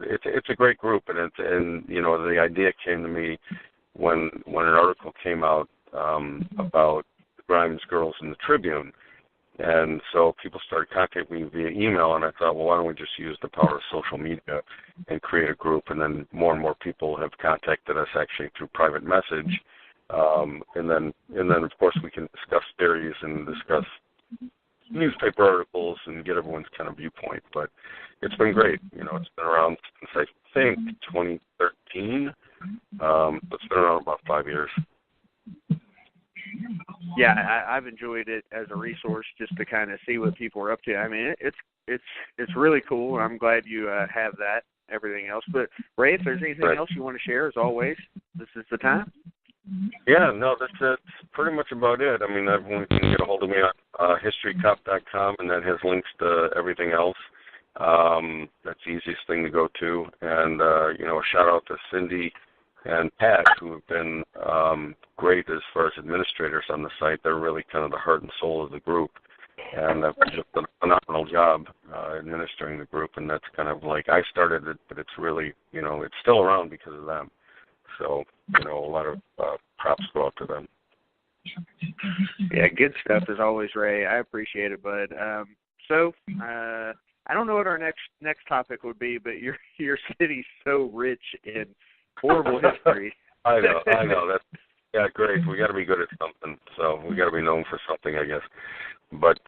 it's a great group, and the idea came to me when an article came out about the Grimes girls in the Tribune. And so people started contacting me via email, and I thought, well, why don't we just use the power of social media and create a group? And then more people have contacted us actually through private message. And then of course we can discuss theories and discuss newspaper articles and get everyone's kind of viewpoint. But it's been great. It's been around since I think 2013. It's been around about 5 years. Yeah, I've enjoyed it as a resource just to kind of see what people are up to. I mean, it's really cool. I'm glad you have that. Everything else, but Ray, if there's anything else you want to share, as always, this is the time. Yeah, no, that's pretty much about it. I mean, everyone can get a hold of me on historycop.com, and that has links to everything else. That's the easiest thing to go to. And a shout out to Cindy and Pat, who have been great as far as administrators on the site. They're really kind of the heart and soul of the group, and they've just done a phenomenal job administering the group. And that's kind of like, I started it, but it's really, it's still around because of them. So, a lot of props go out to them. Yeah, good stuff as always, Ray. I appreciate it, bud. So, I don't know what our next topic would be, but your city's so rich in horrible history. I know. That's great. We got to be good at something, so we got to be known for something, I guess. But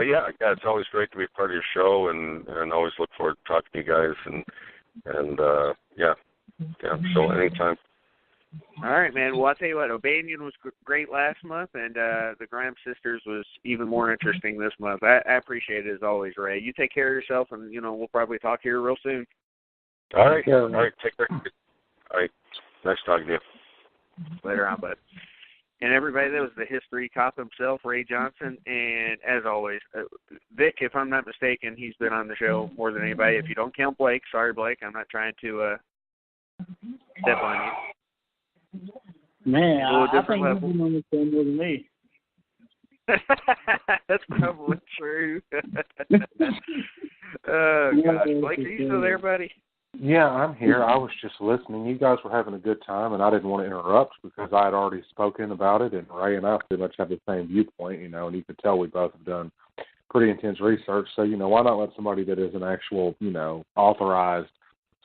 yeah, it's always great to be a part of your show, and always look forward to talking to you guys, and yeah. So anytime. All right, man. Well, I'll tell you what, O'Banion was great last month, and the Grimes sisters was even more interesting this month. I appreciate it as always, Ray. You take care of yourself, and we'll probably talk here real soon. All right. All right. Take care. All right. Nice talking to you. Later on, bud. And everybody, that was the history cop himself, Ray Johnson. And as always, Vic, if I'm not mistaken, he's been on the show more than anybody. If you don't count Blake, sorry, Blake, I'm not trying to step on you. Man, I think you've been on the show more than me. That's probably true. Oh, gosh. Blake, are you still there, buddy? Yeah, I'm here. I was just listening. You guys were having a good time, and I didn't want to interrupt because I had already spoken about it, and Ray and I pretty much have the same viewpoint, and you could tell we both have done pretty intense research. So, why not let somebody that is an actual, authorized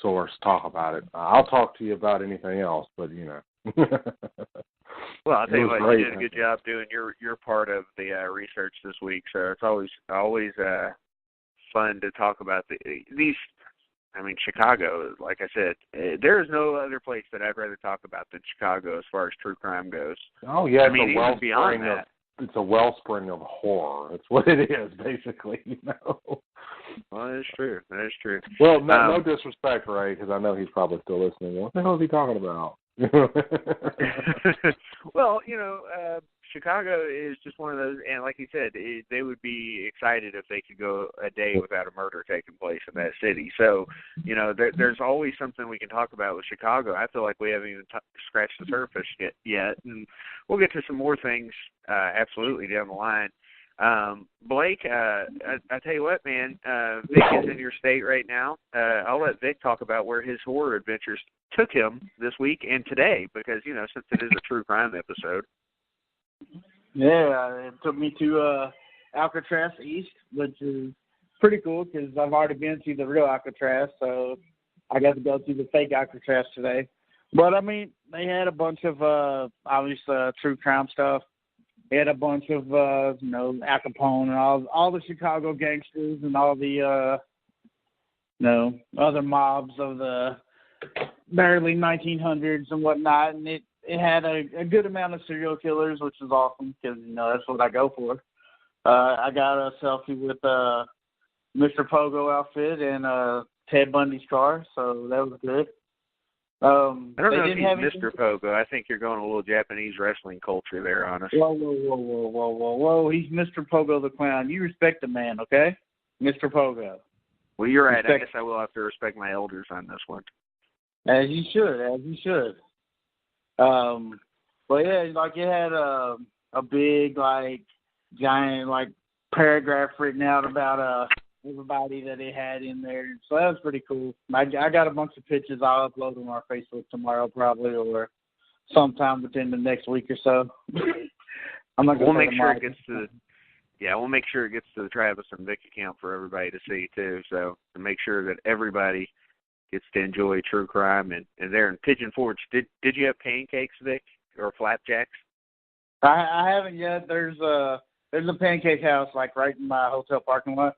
source talk about it? I'll talk to you about anything else, but, Well, I'll tell you what, you did a good job doing your part of the research this week, so it's always fun to talk about these. I mean, Chicago, like I said, there is no other place that I'd rather talk about than Chicago as far as true crime goes. Oh, yeah. Even beyond that. It's a wellspring of horror. That's what it is, basically, Well, that is true. That is true. Well, no disrespect, Ray, because I know he's probably still listening. What the hell is he talking about? Well, Chicago is just one of those, and like you said, they would be excited if they could go a day without a murder taking place in that city. So, there's always something we can talk about with Chicago. I feel like we haven't even scratched the surface yet, and we'll get to some more things absolutely down the line. Blake, I tell you what, man, Vic is in your state right now. I'll let Vic talk about where his horror adventures took him this week and today, because, since it is a true crime episode. Yeah, it took me to Alcatraz East, which is pretty cool because I've already been to the real Alcatraz, so I got to go to the fake Alcatraz today. But, I mean, they had a bunch of, obviously, true crime stuff. They had a bunch of, Al Capone and all the Chicago gangsters and all the, other mobs of the early 1900s and whatnot. And it had a good amount of serial killers, which is awesome because, that's what I go for. I got a selfie with Mr. Pogo outfit and Ted Bundy's car, so that was good. I don't know if he's Mr. Pogo. I think you're going a little Japanese wrestling culture there, honestly. Whoa. He's Mr. Pogo the Clown. You respect the man, okay? Mr. Pogo. Well, you're right. I guess I will have to respect my elders on this one. As you should. But yeah, like it had a big, giant, paragraph written out about everybody that they had in there. So that was pretty cool. I got a bunch of pictures. I'll upload on our Facebook tomorrow probably, or sometime within the next week or so. I'm not We'll make sure it gets to the Travis and Vic account for everybody to see too. So to make sure that everybody gets to enjoy true crime and there in Pigeon Forge. Did you have pancakes, Vic, or flapjacks? I haven't yet. There's a pancake house like right in my hotel parking lot,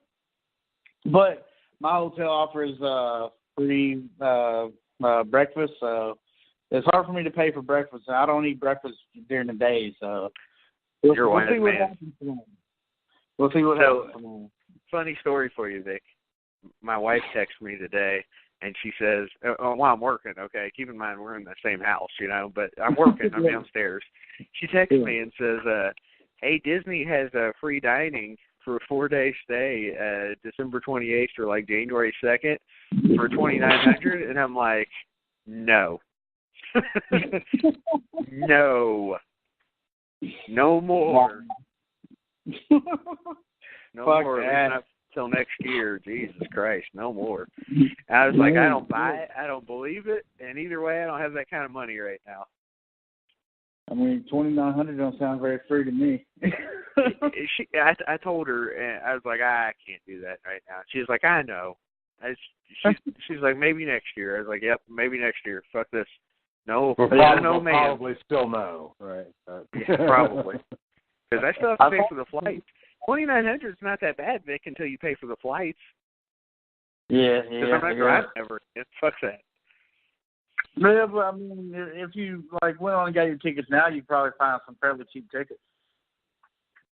but my hotel offers free breakfast. So it's hard for me to pay for breakfast, and I don't eat breakfast during the day. So we'll see what happens tomorrow. We'll see what happens tomorrow. Funny story for you, Vic. My wife texted me today, and she says, while I'm working, okay, keep in mind we're in the same house, but I'm working. I'm downstairs. She texts me and says, hey, Disney has free dining for a 4-day stay December 28th or like January 2nd for $2,900. And I'm like, no. No more. No more. Not till next year. Jesus Christ, no more. I was like, I don't buy it. I don't believe it. And either way, I don't have that kind of money right now. I mean, $2,900 don't sound very free to me. I told her, and I was like, I can't do that right now. She was like, I know. She's like, maybe next year. I was like, yep, maybe next year. Fuck this. No, no, man. Probably still no, right? Yeah, probably. Because I still have to pay for the flights. $2,900 is not that bad, Vic, until you pay for the flights. Yeah. Because I'm not driving ever. Fuck that. Yeah, but I mean, if you went on and got your tickets now, you'd probably find some fairly cheap tickets.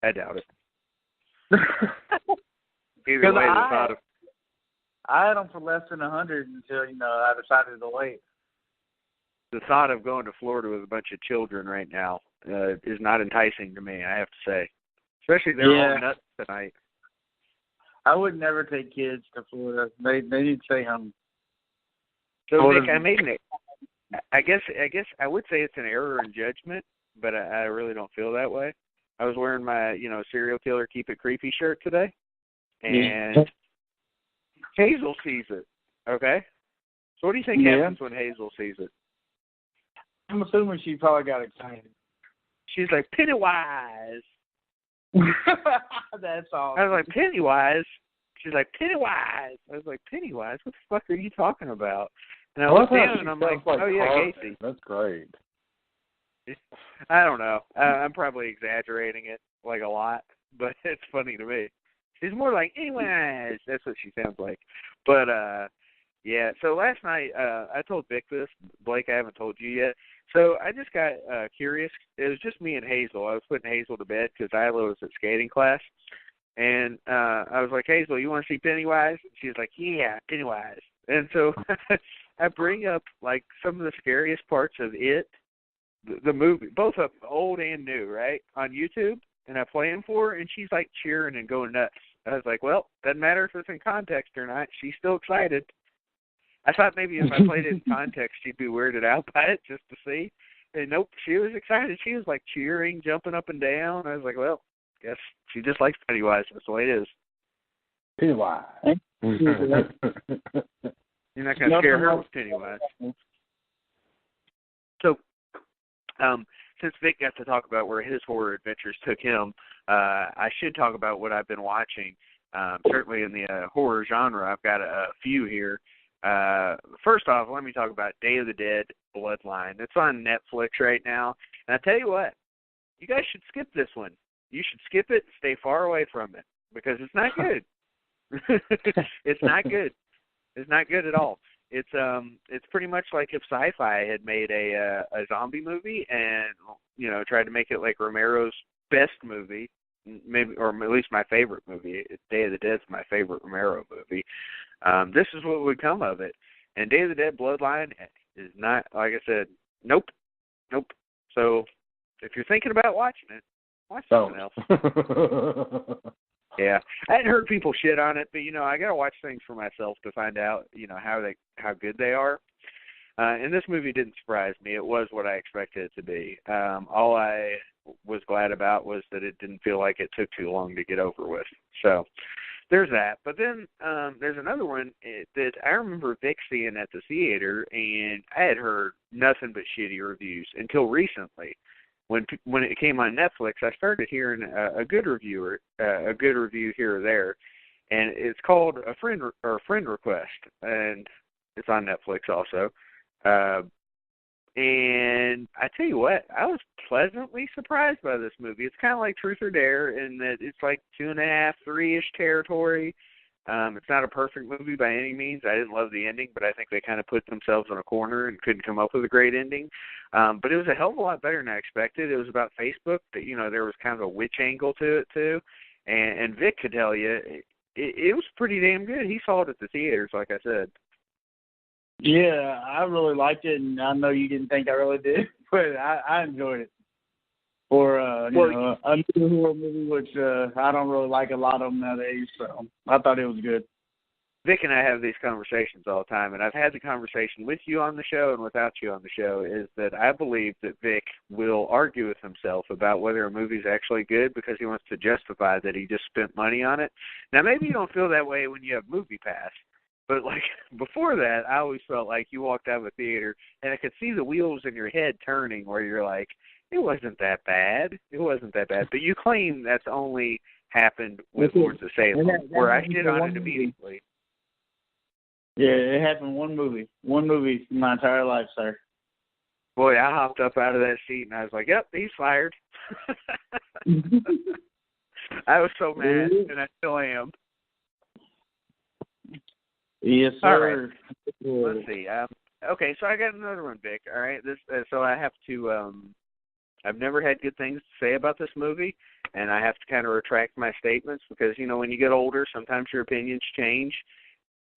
I doubt it. Either way, I had them for less than $100 until I decided to wait. The thought of going to Florida with a bunch of children right now is not enticing to me, I have to say. Especially they're all nuts tonight. I would never take kids to Florida. They need to stay home. So, Nick, I guess I would say it's an error in judgment, but I really don't feel that way. I was wearing my, serial killer keep it creepy shirt today, and Hazel sees it. Okay, so what do you think happens when Hazel sees it? I'm assuming she probably got excited. She's like, Pennywise. That's all. I was like, Pennywise? She's like, Pennywise. I was like, Pennywise? What the fuck are you talking about? And I looked down and I'm like, oh, yeah, Gacy. That's great. I don't know. I'm probably exaggerating it like a lot, but it's funny to me. She's more like, anyways. That's what she sounds like. But, yeah, so last night I told Vic this. Blake, I haven't told you yet. So I just got curious. It was just me and Hazel. I was putting Hazel to bed because Isla was at skating class. And I was like, Hazel, you want to see Pennywise? And she was like, yeah, Pennywise. And so I bring up, some of the scariest parts of it, the movie, both of old and new, right, on YouTube. And I play them for her, and she's, cheering and going nuts. I was like, well, doesn't matter if it's in context or not. She's still excited. I thought maybe if I played it in context, she'd be weirded out by it just to see. And nope, she was excited. She was, cheering, jumping up and down. I was like, well, guess she just likes Pennywise. That's the way it is. Pennywise. You're not going to scare her with Pennywise. So, since Vic got to talk about where his horror adventures took him, I should talk about what I've been watching. Certainly in the horror genre, I've got a few here. First off, let me talk about Day of the Dead Bloodline. It's on Netflix right now. And I tell you what, you guys should skip this one. You should skip it, stay far away from it, because it's not good. It's not good. It's not good at all. It's pretty much like if Sci-Fi had made a zombie movie and tried to make it like Romero's best movie, maybe, or at least my favorite movie. Day of the Dead's my favorite Romero movie. This is what would come of it. And Day of the Dead Bloodline is not, like I said, nope. So if you're thinking about watching it, watch something else. Yeah, I hadn't heard people shit on it, but I gotta watch things for myself to find out, how good they are. And this movie didn't surprise me. It was what I expected it to be. All I was glad about was that it didn't feel like it took too long to get over with. So there's that. But then there's another one that I remember Vic seeing at the theater, and I had heard nothing but shitty reviews until recently. When it came on Netflix, I started hearing a good review here or there, and it's called A Friend Request, and it's on Netflix also. And I tell you what, I was pleasantly surprised by this movie. It's kind of like Truth or Dare in that it's like 2.5, 3-ish territory. It's not a perfect movie by any means. I didn't love the ending, but I think they kind of put themselves in a corner and couldn't come up with a great ending. But it was a hell of a lot better than I expected. It was about Facebook. That there was kind of a witch angle to it too. And Vic could tell you, it was pretty damn good. He saw it at the theaters, like I said. Yeah, I really liked it, and I know you didn't think I really did, but I enjoyed it. For a new horror movie, which I don't really like a lot of them nowadays, so I thought it was good. Vic and I have these conversations all the time, and I've had the conversation with you on the show and without you on the show, is that I believe that Vic will argue with himself about whether a movie's actually good because he wants to justify that he just spent money on it. Now, maybe you don't feel that way when you have MoviePass, but like before that, I always felt like you walked out of a theater and I could see the wheels in your head turning where you're like, it wasn't that bad. It wasn't that bad. But you claim that's only happened with Lords of Salem, where I shit on it immediately. Yeah, it happened one movie in my entire life, sir. Boy, I hopped up out of that seat and I was like, yep, he's fired. I was so mad, and I still am. Yes, sir. All right. Let's see. Okay, so I got another one, Vic. All right, so I have to. I've never had good things to say about this movie, and I have to kind of retract my statements because when you get older, sometimes your opinions change.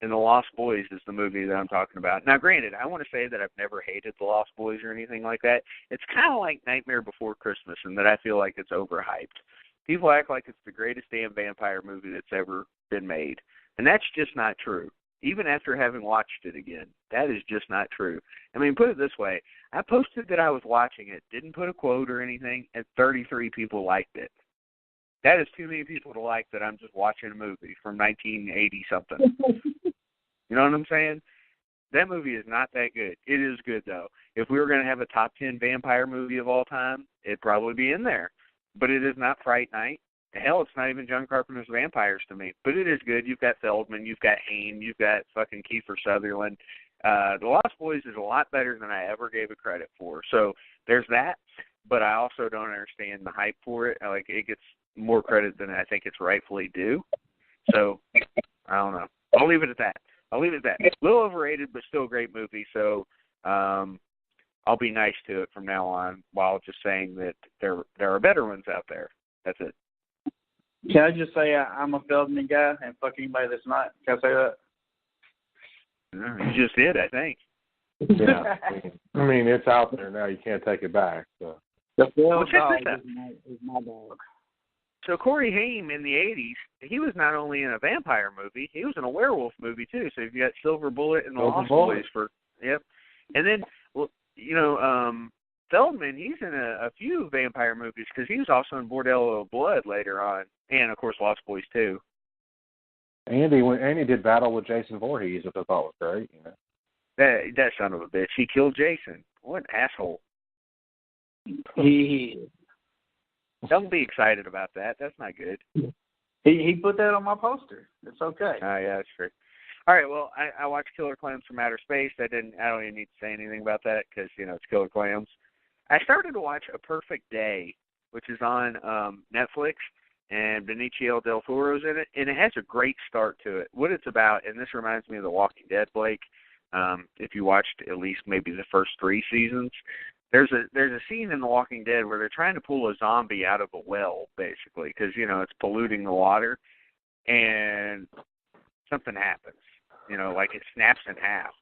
And The Lost Boys is the movie that I'm talking about. Now, granted, I want to say that I've never hated The Lost Boys or anything like that. It's kind of like Nightmare Before Christmas in that I feel like it's overhyped. People act like it's the greatest damn vampire movie that's ever been made, and that's just not true. Even after having watched it again, that is just not true. I mean, put it this way. I posted that I was watching it, didn't put a quote or anything, and 33 people liked it. That is too many people to like that I'm just watching a movie from 1980-something. You know what I'm saying? That movie is not that good. It is good, though. If we were going to have a top 10 vampire movie of all time, it'd probably be in there. But it is not Fright Night. Hell, it's not even John Carpenter's Vampires to me. But it is good. You've got Feldman, you've got Haim, you've got fucking Kiefer Sutherland. The Lost Boys is a lot better than I ever gave it credit for. So there's that. But I also don't understand the hype for it. Like, it gets more credit than I think it's rightfully due. So, I don't know. I'll leave it at that. A little overrated, but still a great movie. So, I'll be nice to it from now on while just saying that there are better ones out there. That's it. Can I just say I'm a Feldman guy and fuck anybody that's not? Can I say that? You just did, I think. Yeah. I mean, it's out there now. You can't take it back. So. Well, check this out. Is my dog. So Corey Haim in the 80s, he was not only in a vampire movie, he was in a werewolf movie too. So you've got Silver Bullet and The Lost Boys yep. And then, Feldman, he's in a few vampire movies because he was also in Bordello of Blood later on, and of course Lost Boys too. Andy did battle with Jason Voorhees, which I thought was great. That son of a bitch, he killed Jason. What an asshole! Don't be excited about that. That's not good. He put that on my poster. It's okay. Oh yeah, that's true. All right, well, I watched Killer Clowns from Outer Space. I don't even need to say anything about that because it's Killer Clowns. I started to watch A Perfect Day, which is on Netflix, and Benicio del Toro's in it, and it has a great start to it. What it's about, and this reminds me of The Walking Dead, Blake. If you watched at least maybe the first 3 seasons, there's a scene in The Walking Dead where they're trying to pull a zombie out of a well, basically, because it's polluting the water, and something happens. Like it snaps in half.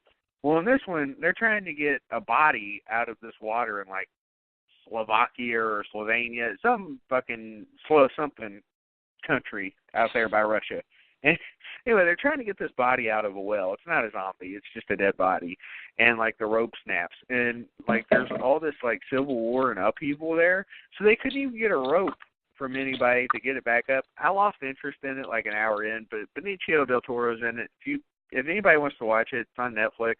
Well, in this one, they're trying to get a body out of this water in like Slovakia or Slovenia, some fucking something country out there by Russia. And anyway, they're trying to get this body out of a well. It's not a zombie. It's just a dead body. And, like, the rope snaps. And, like, there's all this, like, civil war and upheaval there. So they couldn't even get a rope from anybody to get it back up. I lost interest in it like an hour in, but Benicio del Toro's in it. If anybody wants to watch it, it's on Netflix.